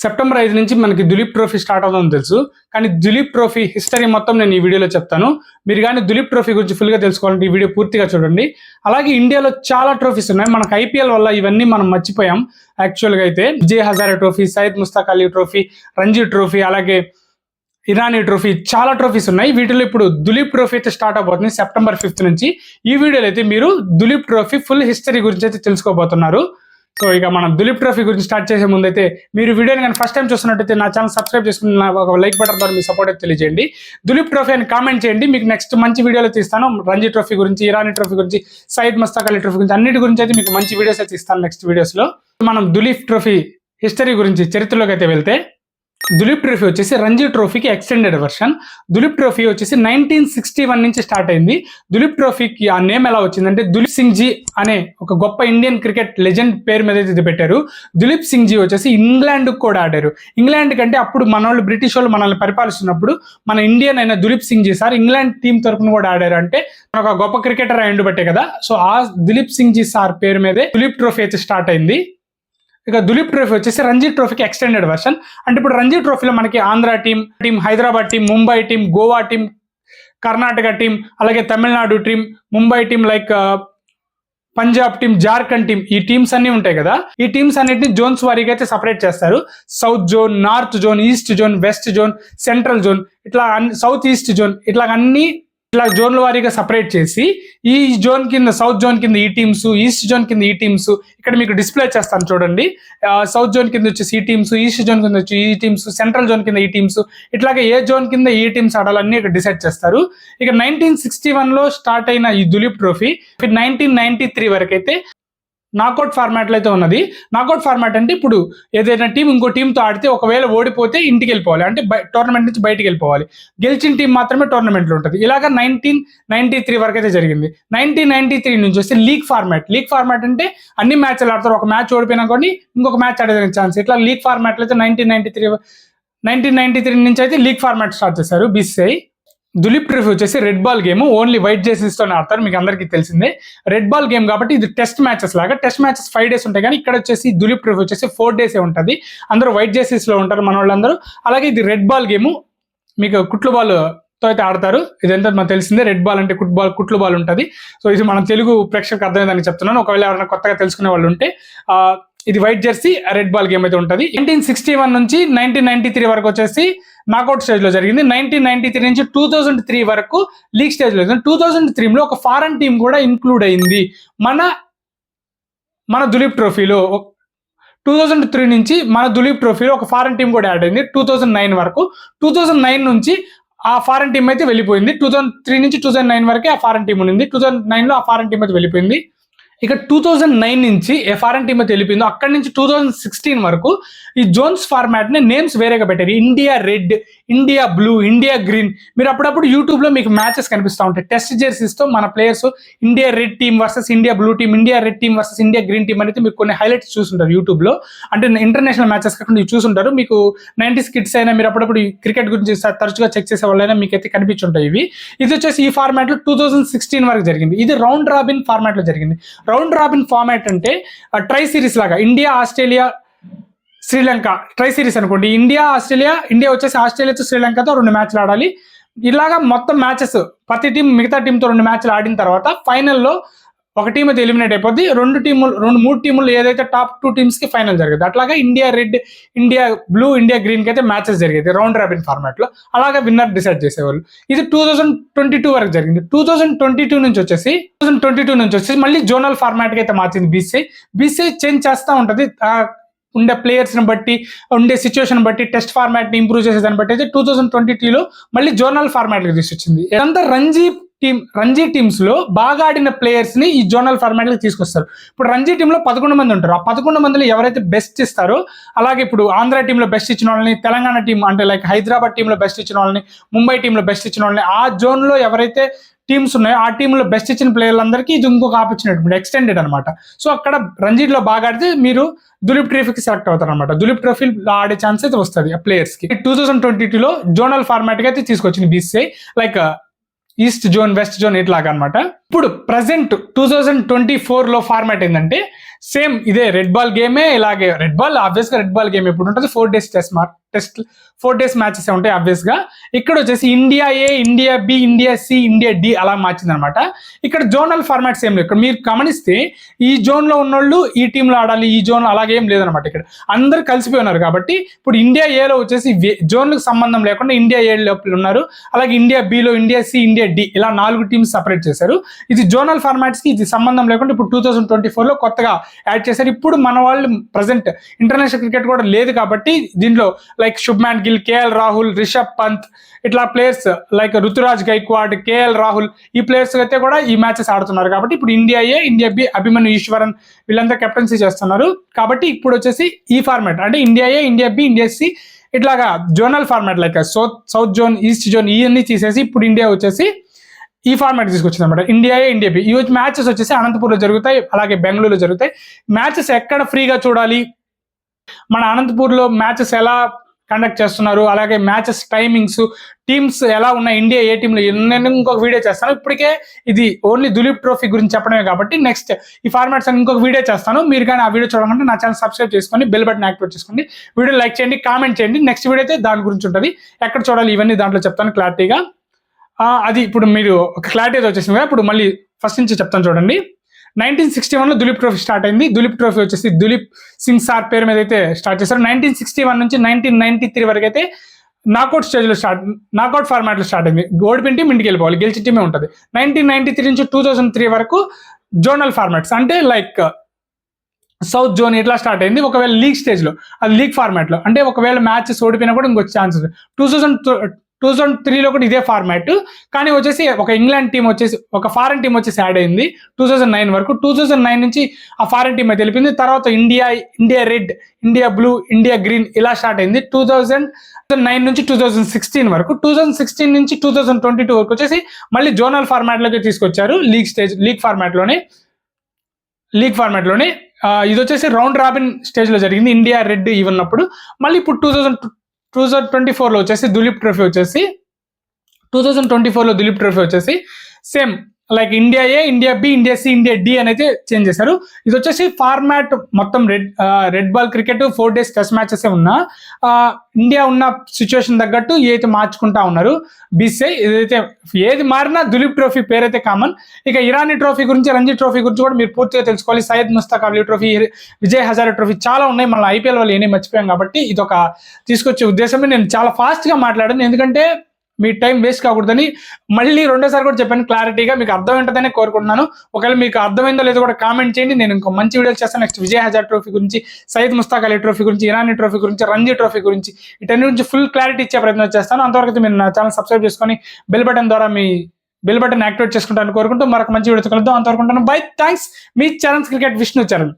September 5 నుంచి మనకి Duleep trophy start అవుతుందని తెలుసు. కానీ దులీప్ ట్రోఫీ హిస్టరీ మొత్తం నేను ఈ వీడియోలో చెప్తాను. మీరు కానీ దులీప్ ట్రోఫీ గురించి ఫుల్గా తెలుసుకోవాలంటే ఈ వీడియో పూర్తిగా చూడండి. అలాగే ఇండియాలో చాలా ట్రోఫీస్ ఉన్నాయి. మనకు ఐపీఎల్ వల్ల ఇవన్నీ మనం మర్చిపోయాం. యాక్చువల్గా అయితే Vijay Hazare trophy, Syed Mushtaq Ali trophy, Ranji trophy, అలాగే ఇరానీ ట్రోఫీ, చాలా ట్రోఫీస్ ఉన్నాయి. వీటిలో ఇప్పుడు దులీప్ ట్రోఫీ అయితే స్టార్ట్ అవబోతుంది సెప్టెంబర్ 5 నుంచి. ఈ వీడియోలో అయితే మీరు దులీప్ ట్రోఫీ ఫుల్ హిస్టరీ గురించి అయితే తెలుసుకోబోతున్నారు. సో ఇక మనం దులీప్ ట్రోఫీ గురించి స్టార్ట్ చేసే ముందు అయితే మీరు వీడియోని కానీ ఫస్ట్ టైం చూస్తున్నట్టయితే నా ఛానల్ సబ్స్క్రైబ్ చేసుకుని ఒక లైక్ బటన్ ద్వారా మీ సపోర్ట్ అయితే తెలియజేయండి. దులీప్ ట్రోఫీ అని కామెంట్ చేయండి. మీకు నెక్స్ట్ మంచి వీడియోలు తీస్తాను. రంజీ ట్రోఫీ గురించి, ఇరానీ ట్రోఫీ గురించి, సయ్యద్ ముస్తాక్ అలీ ట్రోఫీ గురించి, అన్నిటి గురించి అయితే మీకు మంచి వీడియోస్ అయితే ఇస్తాను నెక్స్ట్ వీడియోస్లో. మనం దులీప్ ట్రోఫీ హిస్టరీ గురించి చరిత్రలోకి అయితే వెళ్తే, దులీప్ ట్రోఫీ వచ్చేసి రంజీ ట్రోఫీకి ఎక్స్టెండెడ్ వర్షన్. దులీప్ ట్రోఫీ వచ్చేసి 1961 నుంచి స్టార్ట్ అయింది. దులీప్ ట్రోఫీకి ఆ నేమ్ ఎలా వచ్చిందంటే, దులీప్ సింగ్ జీ అనే ఒక గొప్ప ఇండియన్ క్రికెట్ లెజెండ్ పేరు మీద ఇది పెట్టారు. దులీప్ సింగ్ జీ వచ్చేసి ఇంగ్లాండ్ కూడా ఆడారు. ఇంగ్లాండ్ కంటే అప్పుడు మన వాళ్ళు బ్రిటిష్ వాళ్ళు మనల్ని పరిపాలిస్తున్నప్పుడు మన ఇండియన్ అయిన Duleep Singh ji sir England team తరఫున కూడా ఆడారు. అంటే ఒక గొప్ప క్రికెటర్ అయ్యిండు బట్టే కదా. సో ఆ దులీప్ సింగ్ జీ సార్ పేరు మీదే దులీప్ ట్రోఫీ అయితే స్టార్ట్ అయింది. ఇక దులీప్ ట్రోఫీ వచ్చేసి రంజీ ట్రోఫీకి ఎక్స్టెండెడ్ వర్షన్. అంటే ఇప్పుడు రంజీ ట్రోఫీలో మనకి Andhra team, Hyderabad team, Mumbai team, Goa team, Karnataka team, అలాగే Tamil Nadu team, Mumbai team, like Punjab team, Jharkhand team, ఈ టీమ్స్ అన్ని ఉంటాయి కదా. ఈ టీమ్స్ అన్నిటిని జోన్స్ వారీగా అయితే సపరేట్ చేస్తారు. South zone, north zone, east zone, west zone, central zone, ఇట్లా సౌత్ ఈస్ట్ జోన్, ఇట్లా అన్ని ఇట్లా జోన్ల వారీగా సపరేట్ చేసి ఈ జోన్ కింద, సౌత్ జోన్ కింద ఈ టీమ్స్, ఈస్ట్ జోన్ కింద ఈ టీమ్స్, ఇక్కడ మీకు డిస్ప్లే చేస్తాను చూడండి. సౌత్ జోన్ కింద వచ్చేసి ఈ టీమ్స్, ఈస్ట్ జోన్ కింద వచ్చి ఈ టీమ్స్, సెంట్రల్ జోన్ కింద ఈ టీమ్స్, ఇట్లాగే ఏ జోన్ కింద ఈ టీమ్స్ ఆడాలన్నీ ఇక్కడ డిసైడ్ చేస్తారు. ఇక 1961లో స్టార్ట్ అయిన ఈ దులీప్ ట్రోఫీ 1993 వరకు అయితే నాకౌట్ ఫార్మాట్లో అయితే ఉన్నది. నాకౌట్ ఫార్మాట్ అంటే ఇప్పుడు ఏదైనా టీం ఇంకో టీంతో ఆడితే ఒకవేళ ఓడిపోతే ఇంటికి వెళ్ళిపోవాలి, అంటే టోర్నమెంట్ నుంచి బయటికి వెళ్ళిపోవాలి. గెలిచిన టీం మాత్రమే టోర్నమెంట్లో ఉంటుంది. ఇలాగా 1993 వరకు అయితే జరిగింది. 1993 నుంచి వస్తే లీగ్ ఫార్మాట్ అంటే అన్ని మ్యాచ్లు ఆడతారు. ఒక మ్యాచ్ ఓడిపోయినా కానీ ఇంకొక మ్యాచ్ ఆడేదానికి ఛాన్స్. ఇట్లా లీగ్ ఫార్మాట్లో అయితే 1993 నుంచి అయితే లీగ్ ఫార్మాట్ స్టార్ట్ చేశారు బీసీఐ. దులీప్ ట్రోఫీ వచ్చేసి red ball game, only white jerseys తోనే ఆడతారు. మీకు అందరికీ తెలిసిందే రెడ్ బాల్ గేమ్ కాబట్టి ఇది టెస్ట్ మ్యాచెస్ లాగా. టెస్ట్ మ్యాచెస్ 5 days ఉంటాయి, కానీ ఇక్కడ వచ్చేసి దులీప్ ట్రోఫీ వచ్చేసి 4 days ఉంటుంది. అందరూ వైట్ జెర్సీస్ లో ఉంటారు మన వాళ్ళందరూ. అలాగే ఇది రెడ్ బాల్ గేమ్, మీకు కుట్లు బాల్ తో అయితే ఆడతారు. ఇదంతా మనకు తెలిసిందే. రెడ్ బాల్ అంటే కుట్లు బాల్ ఉంటుంది. సో ఇది మనం తెలుగు ప్రేక్షకులకు అర్థమైందని చెప్తున్నాను. ఒకవేళ ఎవరైనా కొత్తగా తెలుసుకునే వాళ్ళు ఉంటే, ఇది white Jersey red ball game అయితే ఉంటుంది. 1961 నుంచి 1993 వరకు వచ్చేసి నాకౌట్ స్టేజ్ లో జరిగింది. 1993 నుంచి 2003 వరకు లీగ్ స్టేజ్ లో. 2003లో ఒక ఫారెన్ టీం కూడా ఇంక్లూడ్ అయింది మన దులీప్ ట్రోఫీలో. 2003 నుంచి మన దులీప్ ట్రోఫీలో ఒక ఫారెన్ టీం కూడా యాడ్ అయింది 2009 వరకు. 2009 నుంచి ఆ ఫారెన్ టీం అయితే వెళ్ళిపోయింది. 2003 నుంచి 2009 వరకే ఆ ఫారెన్ టీం ఉంది. 2009లో ఆ ఫారెన్ టీం అయితే వెళ్ళిపోయింది. ఇక 2009 నుంచి ఏ ఫారెన్ టీమ్ అయితే వెళ్ళిపోయిందో అక్కడి నుంచి 2016 వరకు ఈ జోన్స్ ఫార్మాట్ ని నేమ్స్ వేరేగా పెట్టారు. India red, India blue, India green. మీరు అప్పుడప్పుడు యూట్యూబ్ లో మీకు మ్యాచెస్ కనిపిస్తూ ఉంటాయి. టెస్ట్ జెర్సీస్ తో మన players India red team versus India blue team, India red team versus India green team అనేది మీరు కొన్ని హైలైట్స్ చూసుంటారు యూట్యూబ్ లో. అంటే ఇంటర్నేషనల్ మ్యాచెస్ కాకుండా ఇవి చూసుంటారు. మీకు 90s కిడ్స్ అయినా, మీరు అప్పుడప్పుడు క్రికెట్ గురించి తరచుగా చెక్ చేసే వాళ్ళైనా మీకైతే కనిపించుంటాయి ఇవి. ఇది వచ్చేసి ఈ ఫార్మాట్ లో 2016 వరకు జరిగింది. ఇది రౌండ్ రాబిన్ ఫార్మాట్ లో జరిగింది. రౌండ్ రాబిన్ ఫార్మాట్ అంటే ట్రై సిరీస్ లాగా. India, Australia, Sri Lanka try series అనుకోండి. ఇండియా వచ్చేసి ఆస్ట్రేలియాతో శ్రీలంకతో 2 మ్యాచ్లు ఆడాలి. ఇలాగా మొత్తం మ్యాచెస్ ప్రతి టీం మిగతా టీంతో 2 మ్యాచ్లు ఆడిన తర్వాత ఫైనల్లో ఒక టీం అయితే ఎలిమినేట్ అయిపోద్ది. 3 టీములు ఏదైతే టాప్ 2 టీమ్స్ కి ఫైనల్ జరిగింది. అట్లాగా India red, India blue, India green కి అయితే మ్యాచెస్ జరిగేది రౌండ్ రాబిన్ ఫార్మాట్ లో. అలాగే విన్నర్ డిసైడ్ చేసేవాళ్ళు. ఇది 2022 వరకు జరిగింది. 2022 నుంచి వచ్చేసి మళ్ళీ జోనల్ ఫార్మాట్ కి అయితే మార్చింది బీసీఐ చేంజ్ చేస్తూ ఉంటది. ఉండే ప్లేయర్స్ ని బట్టి, ఉండే సిచ్యువేషన్ బట్టి, టెస్ట్ ఫార్మాట్ ని ఇంప్రూవ్ చేసేదాన్ని బట్టి అయితే 2022లో మళ్ళీ జోనల్ ఫార్మాట్ కి తీసుకొచ్చింది. ఇదంతా రంజీ టీమ్స్ లో బాగా ఆడిన ప్లేయర్స్ ని ఈ జోనల్ ఫార్మాట్ కి తీసుకొస్తారు. ఇప్పుడు రంజీ టీంలో 11 మంది ఉంటారు. ఆ 11 మందిలో ఎవరైతే బెస్ట్ ఇస్తారో, అలాగే ఇప్పుడు ఆంధ్ర టీంలో బెస్ట్ ఇచ్చిన వాళ్ళని, తెలంగాణ టీం అంటే లైక్ హైదరాబాద్ టీంలో బెస్ట్ ఇచ్చిన వాళ్ళని, ముంబై టీంలో బెస్ట్ ఇచ్చిన వాళ్ళని, ఆ జోన్ లో ఎవరైతే టీమ్స్ ఉన్నాయో ఆ టీంలో బెస్ట్ ఇచ్చిన ప్లేయర్లందరికీ ఇది ఇంకొక ఆపర్చునిటీ, ఎక్స్టెండెడ్ అనమాట. సో అక్కడ రంజీలో బాగా ఆడితే మీరు దులీప్ ట్రోఫీకి సెలెక్ట్ అవుతారు అనమాట. దులీప్ ట్రోఫీ ఆడే ఛాన్స్ అయితే వస్తుంది ఆ ప్లేయర్స్ కి. 2022లో జోనల్ ఫార్మాట్ గా అయితే తీసుకొచ్చింది BCCI, like east zone, west zone ఇట్లాగా అనమాట. ఇప్పుడు ప్రజెంట్ 2024లో ఫార్మాట్ ఏంటంటే సేమ్ ఇదే రెడ్ బాల్ గేమే, ఇలాగే రెడ్ బాల్ ఆబ్వియస్ గా రెడ్ బాల్ గేమ్ ఎప్పుడు ఉంటుంది 4 days టెస్ట్ 4 days మ్యాచెస్ ఉంటాయి ఆబ్వియస్ గా. ఇక్కడ వచ్చేసి India A, India B, India C, India D అలా మార్చింది అనమాట. ఇక్కడ జోనల్ ఫార్మాట్స్ ఏం లేవు. ఇక్కడ మీరు గమనిస్తే ఈ జోన్ లో ఉన్నోళ్ళు ఈ టీంలో ఆడాలి, ఈ జోన్ అలాగేం లేదనమాట. ఇక్కడ అందరు కలిసిపోయి ఉన్నారు కాబట్టి ఇప్పుడు ఇండియా ఏలో వచ్చేసి జోన్లకు సంబంధం లేకుండా ఇండియా ఏ లోపల ఉన్నారు. అలాగే ఇండియా బిలో ఇండియా సి, ఇండియా డి ఇలా 4 టీమ్స్ సపరేట్ చేశారు. ఇది జోనల్ ఫార్మాట్స్ కి ఇది సంబంధం లేకుండా ఇప్పుడు 2024 లో కొత్తగా యాడ్ చేశారు. ఇప్పుడు మన వాళ్ళు ప్రజెంట్ ఇంటర్నేషనల్ క్రికెట్ కూడా లేదు కాబట్టి దీంట్లో లైక్ శుభ్మాన్ గిల్, కేఎల్ రాహుల్, రిషబ్ పంత్ ఇట్లా players like Ruturaj Gaikwad, KL Rahul ఈ ప్లేయర్స్ అయితే కూడా ఈ మ్యాచెస్ ఆడుతున్నారు. కాబట్టి ఇప్పుడు India A, India B, Abhimanyu Easwaran వీళ్ళంతా కెప్టెన్సీ చేస్తున్నారు. కాబట్టి ఇప్పుడు వచ్చేసి ఈ ఫార్మాట్ అంటే India A, India B, India C ఇట్లాగా zonal format like south zone, east zone ఇవన్నీ తీసేసి ఇప్పుడు ఇండియా వచ్చేసి ఈ ఫార్మాట్ తీసుకొచ్చింది అనమాట. India A, India B. ఈ మ్యాచెస్ వచ్చేసి అనంతపూర్లో జరుగుతాయి, అలాగే బెంగళూరులో జరుగుతాయి. మ్యాచెస్ ఎక్కడ ఫ్రీగా చూడాలి, మన అనంతపూర్లో మ్యాచెస్ ఎలా కండక్ట్ చేస్తున్నారు, అలాగే మ్యాచెస్ టైమింగ్స్, టీమ్స్ ఎలా ఉన్నాయి, ఇండియా ఏ టీంలో నేను ఇంకొక వీడియో చేస్తాను. ఇప్పటికే ఇది ఓన్లీ దులీప్ ట్రోఫీ గురించి చెప్పడమే కాబట్టి నెక్స్ట్ ఈ ఫార్మాట్స్ అని ఇంకొక వీడియో చేస్తాను. మీరు కానీ ఆ వీడియో చూడాలంటే నా ఛానల్ సబ్స్క్రైబ్ చేసుకోండి, బెల్ బటన్ యాక్టివేట్ చేసుకోండి, వీడియో లైక్ చేయండి, కామెంట్ చేయండి. నెక్స్ట్ వీడియో అయితే దాని గురించి ఉంటుంది, ఎక్కడ చూడాలి ఇవన్నీ దాంట్లో చెప్తాను క్లారిటీగా. అది ఇప్పుడు మీరు ఒక క్లారిటీ అయితే వచ్చేసింది కదా. ఇప్పుడు మళ్ళీ ఫస్ట్ నుంచి చెప్తాను చూడండి. 1961లో దులీప్ ట్రోఫీ స్టార్ట్ అయింది. దులీప్ ట్రోఫీ వచ్చేసి దులీప్ సింగ్ సార్ పేరు మీద అయితే స్టార్ట్ చేశారు. 1961 నుంచి 1993 వరకు అయితే నాకౌట్ స్టేజ్లో నాకౌట్ ఫార్మాట్లో స్టార్ట్ అయింది. ఓడిపోయిన టీం ఇంటికి వెళ్ళిపోవాలి, గెలిచిన టీమే ఉంటుంది. 1993 నుంచి 2003 వరకు జోనల్ ఫార్మాట్స్ అంటే లైక్ సౌత్ జోన్ ఇట్లా స్టార్ట్ అయింది. ఒకవేళ లీగ్ స్టేజ్లో అది లీగ్ ఫార్మాట్లో అంటే ఒకవేళ మ్యాచెస్ ఓడిపోయినా కూడా ఇంకొక ఛాన్సెస్. 2003లో కూడా ఇదే ఫార్మాట్, కానీ వచ్చేసి ఒక ఇంగ్లాండ్ టీం వచ్చేసి ఒక ఫారెన్ టీం వచ్చేసి యాడ్ అయింది 2009 వరకు. 2009 నుంచి ఆ ఫారెన్ టీం అయితే తెలిపింది. తర్వాత India red, India blue, India green ఇలా స్టార్ట్ అయింది 2009 నుంచి 2016 వరకు. 2016 నుంచి 2022 వరకు వచ్చేసి మళ్ళీ జోనల్ ఫార్మాట్లోకి తీసుకొచ్చారు. లీగ్ ఫార్మాట్లోనే ఇది వచ్చేసి రౌండ్ రాబిన్ స్టేజ్లో జరిగింది. ఇండియా రెడ్ ఇవి ఉన్నప్పుడు మళ్ళీ ఇప్పుడు 2024లో వచ్చేసి దులీప్ ట్రోఫీ వచ్చేసి 2024లో దులీప్ ట్రోఫీ వచ్చేసి same like India A, India B, India C, India D అని అయితే చేంజ్ చేశారు. ఇది వచ్చేసి ఫార్మాట్ మొత్తం red ball cricket 4 days test matches ఉన్నా ఇండియా ఉన్న సిచ్యువేషన్ తగ్గట్టు ఏదైతే మార్చుకుంటా ఉన్నారు బీసీఐ. ఏదైతే ఏది మారినా దులీప్ ట్రోఫీ పేరైతే కామన్. ఇక ఇరానీ ట్రోఫీ గురించి, రంజీ ట్రోఫీ గురించి కూడా మీరు పూర్తిగా తెలుసుకోవాలి. సయ్యద్ ముస్తాక్ అలీ ట్రోఫీ, విజయ్ హజారే ట్రోఫీ చాలా ఉన్నాయి. మన ఐపీఎల్ వాళ్ళు ఏమీ మర్చిపోయాం కాబట్టి ఇది ఒక తీసుకొచ్చే ఉద్దేశమే. నేను చాలా ఫాస్ట్గా మాట్లాడాను ఎందుకంటే మీ టైం వేస్ట్ కాకూడదని. మళ్ళీ రెండోసారి కూడా చెప్పాను క్లారిటీగా, మీకు అర్థమైంటుందనే కోరుకుంటున్నాను. ఒకవేళ మీకు అర్థమైందో లేదో కూడా కామెంట్ చేయండి, నేను ఇంకో మంచి వీడియోలు చేస్తాను. నెక్స్ట్ విజయ్ హజారే ట్రోఫీ గురించి, సయ్యద్ ముస్తాక్ అలీ ట్రోఫీ గురించి, ఇరానీ ట్రోఫీ గురించి, రంజీ ట్రోఫీ గురించి వీటన్ని గురించి ఫుల్ క్లారిటీ ఇచ్చే ప్రయత్నం చేస్తాను. అంతవరకు మీరు నా ఛానల్ సబ్స్క్రైబ్ చేసుకొని బెల్ బటన్ ద్వారా మీ బెల్ బటన్ యాక్టివేట్ చేసుకుంటాను కోరుకుంటూ మరొక మంచి వీడియో కలుద్దాం. అంతవరకు ఉంటాను. By, thanks. Me channels cricket Vishnu Charan.